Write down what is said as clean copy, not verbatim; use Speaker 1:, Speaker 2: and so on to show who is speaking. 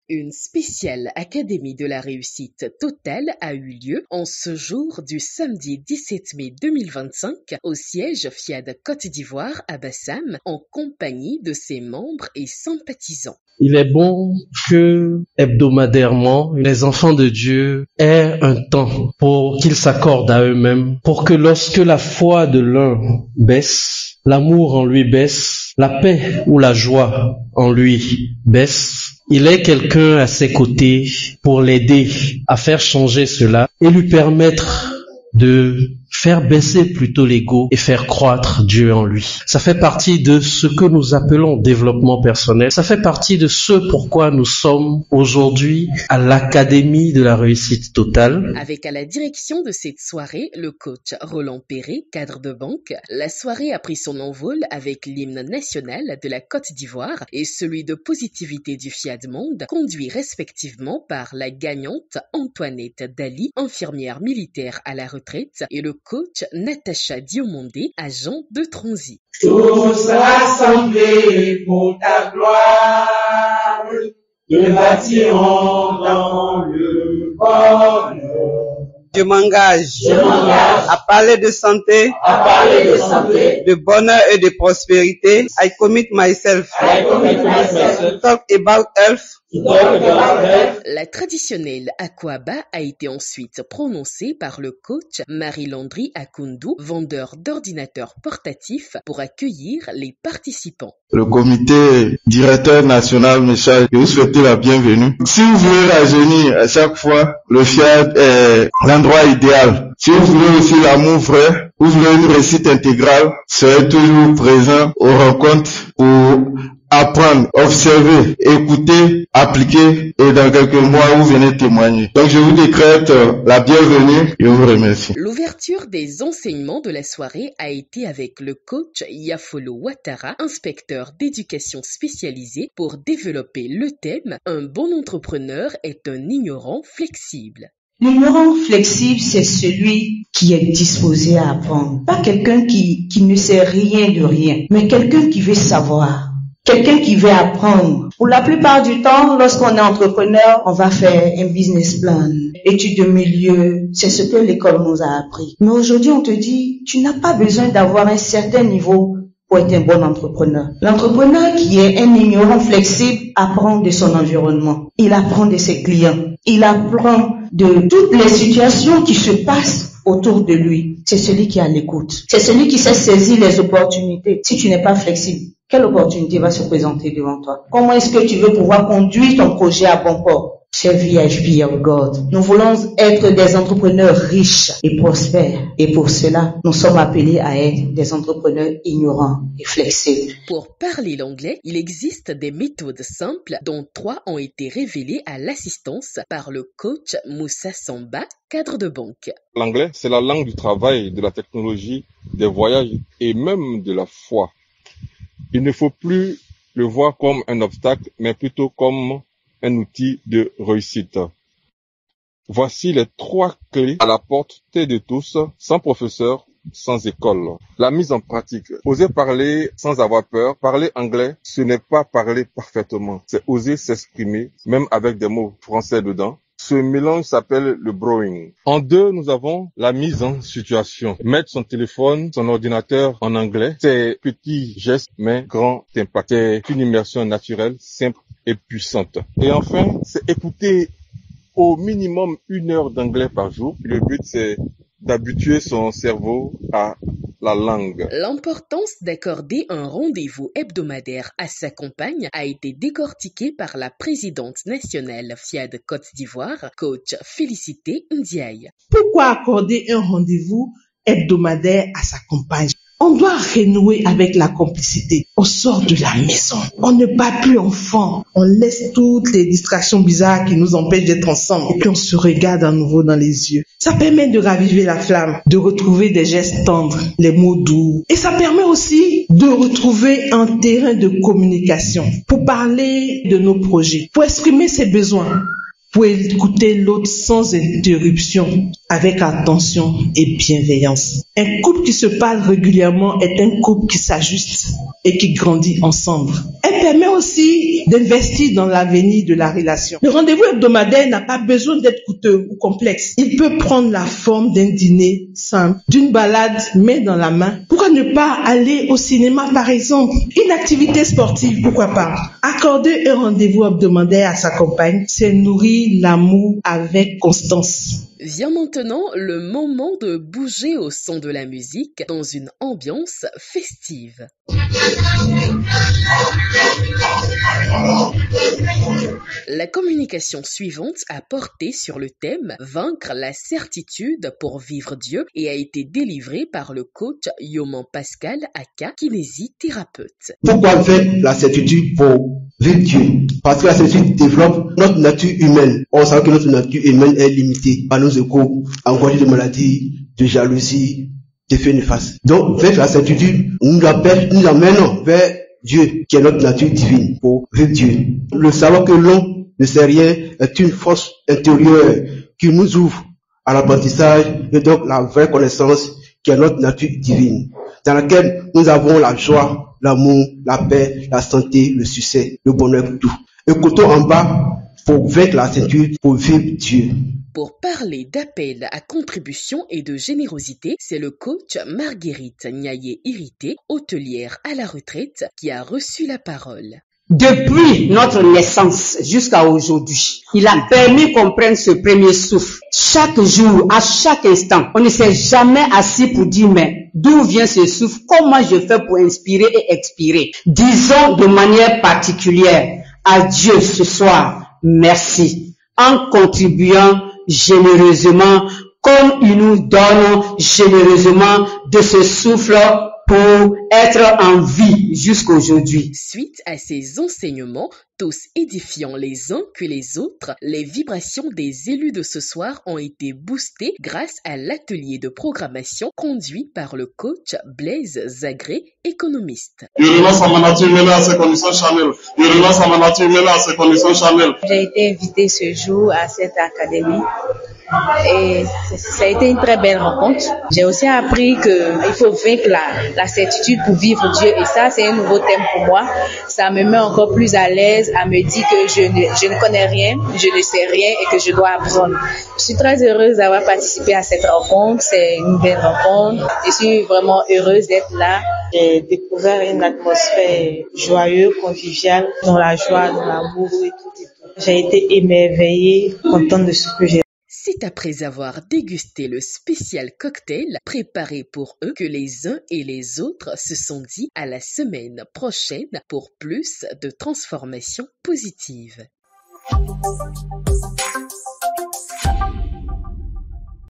Speaker 1: Une spéciale Académie de la réussite totale a eu lieu en ce jour du samedi 17 mai 2025 au siège FIAD Côte d'Ivoire à Bassam en compagnie de ses membres et sympathisants.
Speaker 2: Il est bon que hebdomadairement, les enfants de Dieu aient un temps pour qu'ils s'accordent à eux-mêmes, pour que lorsque la foi de l'un baisse, l'amour en lui baisse, la paix ou la joie en lui baisse, il ait quelqu'un à ses côtés pour l'aider à faire changer cela et lui permettre de faire baisser plutôt l'ego et faire croître Dieu en lui. Ça fait partie de ce que nous appelons développement personnel. Ça fait partie de ce pourquoi nous sommes aujourd'hui à l'Académie de la réussite totale.
Speaker 1: Avec à la direction de cette soirée, le coach Roland Perret, cadre de banque, la soirée a pris son envol avec l'hymne national de la Côte d'Ivoire et celui de positivité du FIAD Monde, conduit respectivement par la gagnante Antoinette Dali, infirmière militaire à la retraite, et le coach Natacha Diomondé, agent de Transi.
Speaker 3: Tous rassemblés pour ta gloire, te bâtirons dans le bonheur.
Speaker 4: Je m'engage à parler de santé, de bonheur et de prospérité. I commit myself to talk about health.
Speaker 1: La traditionnelle Akwaba a été ensuite prononcée par le coach Marie-Landry Akundu, vendeur d'ordinateurs portatifs, pour accueillir les participants.
Speaker 5: Le comité directeur national me charge de vous souhaiter la bienvenue. Si vous voulez rajeunir à chaque fois, le FIAD est l'endroit idéal. Si vous voulez aussi l'amour vrai, vous voulez une réussite intégrale, soyez toujours présent aux rencontres pour apprendre, observer, écouter, appliquer et dans quelques mois vous venez témoigner. Donc je vous décrète la bienvenue et vous remercie.
Speaker 1: L'ouverture des enseignements de la soirée a été avec le coach Yafolo Ouattara, inspecteur d'éducation spécialisé, pour développer le thème « Un bon entrepreneur est un ignorant flexible ».
Speaker 6: L'ignorant flexible, c'est celui qui est disposé à apprendre. Pas quelqu'un qui ne sait rien de rien, mais quelqu'un qui veut savoir. Quelqu'un qui veut apprendre. Pour la plupart du temps, lorsqu'on est entrepreneur, on va faire un business plan, études de milieu, c'est ce que l'école nous a appris. Mais aujourd'hui, on te dit, tu n'as pas besoin d'avoir un certain niveau pour être un bon entrepreneur. L'entrepreneur qui est un ignorant flexible apprend de son environnement. Il apprend de ses clients. Il apprend de toutes les situations qui se passent autour de lui. C'est celui qui est à l'écoute. C'est celui qui sait saisir les opportunités. Si tu n'es pas flexible, quelle opportunité va se présenter devant toi? Comment est-ce que tu veux pouvoir conduire ton projet à bon port? Cher VHP of God, nous voulons être des entrepreneurs riches et prospères. Et pour cela, nous sommes appelés à être des entrepreneurs ignorants et flexibles.
Speaker 1: Pour parler l'anglais, il existe des méthodes simples dont 3 ont été révélées à l'assistance par le coach Moussa Samba, cadre de banque.
Speaker 7: L'anglais, c'est la langue du travail, de la technologie, des voyages et même de la foi. Il ne faut plus le voir comme un obstacle, mais plutôt comme un outil de réussite. Voici les 3 clés à la portée de tous, sans professeur, sans école. La mise en pratique. Oser parler sans avoir peur. Parler anglais, ce n'est pas parler parfaitement. C'est oser s'exprimer, même avec des mots français dedans. Ce mélange s'appelle le brewing. En 2, nous avons la mise en situation. Mettre son téléphone, son ordinateur en anglais. C'est petit geste, mais grand impact. C'est une immersion naturelle, simple et puissante. Et enfin, c'est écouter au minimum 1 heure d'anglais par jour. Le but, c'est d'habituer son cerveau à la langue.
Speaker 1: L'importance d'accorder un rendez-vous hebdomadaire à sa compagne a été décortiquée par la présidente nationale FIAD Côte d'Ivoire, coach Félicité Ndiaye.
Speaker 8: Pourquoi accorder un rendez-vous hebdomadaire à sa compagne? On doit renouer avec la complicité. On sort de la maison. On ne bat plus enfant. On laisse toutes les distractions bizarres qui nous empêchent d'être ensemble. Et puis on se regarde à nouveau dans les yeux. Ça permet de raviver la flamme, de retrouver des gestes tendres, les mots doux. Et ça permet aussi de retrouver un terrain de communication pour parler de nos projets, pour exprimer ses besoins. pour écouter l'autre sans interruption, avec attention et bienveillance. Un couple qui se parle régulièrement est un couple qui s'ajuste et qui grandit ensemble. Elle permet aussi d'investir dans l'avenir de la relation. Le rendez-vous hebdomadaire n'a pas besoin d'être coûteux ou complexe. Il peut prendre la forme d'un dîner simple, d'une balade main dans la main. Pourquoi ne pas aller au cinéma par exemple? Une activité sportive, pourquoi pas? Accorder un rendez-vous hebdomadaire à sa compagne, c'est nourrir l'amour avec constance.
Speaker 1: Vient maintenant le moment de bouger au son de la musique dans une ambiance festive. La communication suivante a porté sur le thème « Vaincre la certitude pour vivre Dieu » et a été délivrée par le coach Yoman Pascal Aka, kinésithérapeute.
Speaker 9: Pourquoi vaincre la certitude pour vivre Dieu? Parce que la certitude développe notre nature humaine. On sait que notre nature humaine est limitée par nos échos, engorgés de maladies, de jalousie, de faits néfastes. Donc, vaincre la certitude nous amène vers Dieu, qui est notre nature divine, pour vivre Dieu. Le savoir que l'on ne sait rien est une force intérieure qui nous ouvre à l'apprentissage et donc la vraie connaissance qui est notre nature divine, dans laquelle nous avons la joie, l'amour, la paix, la santé, le succès, le bonheur, tout. Écoutons en bas pour vaincre la certitude, pour vivre Dieu.
Speaker 1: Pour parler d'appel à contribution et de générosité, c'est le coach Marguerite Niaye-Irité, hôtelière à la retraite, qui a reçu la parole.
Speaker 10: Depuis notre naissance jusqu'à aujourd'hui, il a permis qu'on prenne ce premier souffle. Chaque jour, à chaque instant, on ne s'est jamais assis pour dire mais d'où vient ce souffle? Comment je fais pour inspirer et expirer? Disons de manière particulière à Dieu ce soir, merci, en contribuant généreusement comme il nous donne généreusement de ce souffle pour être en vie jusqu'à aujourd'hui.
Speaker 1: Suite à ces enseignements, tous édifiants les uns que les autres, les vibrations des élus de ce soir ont été boostées grâce à l'atelier de programmation conduit par le coach Blaise Zagré, économiste.
Speaker 11: Je renonce à ma nature humaine à ses conditions charnelles. Je renonce à ma nature humaine à ses conditions charnelles.
Speaker 12: J'ai été invitée ce jour à cette académie. Et ça a été une très belle rencontre. J'ai aussi appris qu'il faut vaincre la certitude pour vivre Dieu. Et ça, c'est un nouveau thème pour moi. Ça me met encore plus à l'aise à me dire que je ne connais rien, je ne sais rien et que je dois apprendre. Je suis très heureuse d'avoir participé à cette rencontre. C'est une belle rencontre. Je suis vraiment heureuse d'être là.
Speaker 13: J'ai découvert une atmosphère joyeuse, conviviale, dans la joie, dans l'amour et tout. J'ai été émerveillée, contente de ce que j'ai.
Speaker 1: C'est après avoir dégusté le spécial cocktail préparé pour eux que les uns et les autres se sont dit à la semaine prochaine pour plus de transformations positives.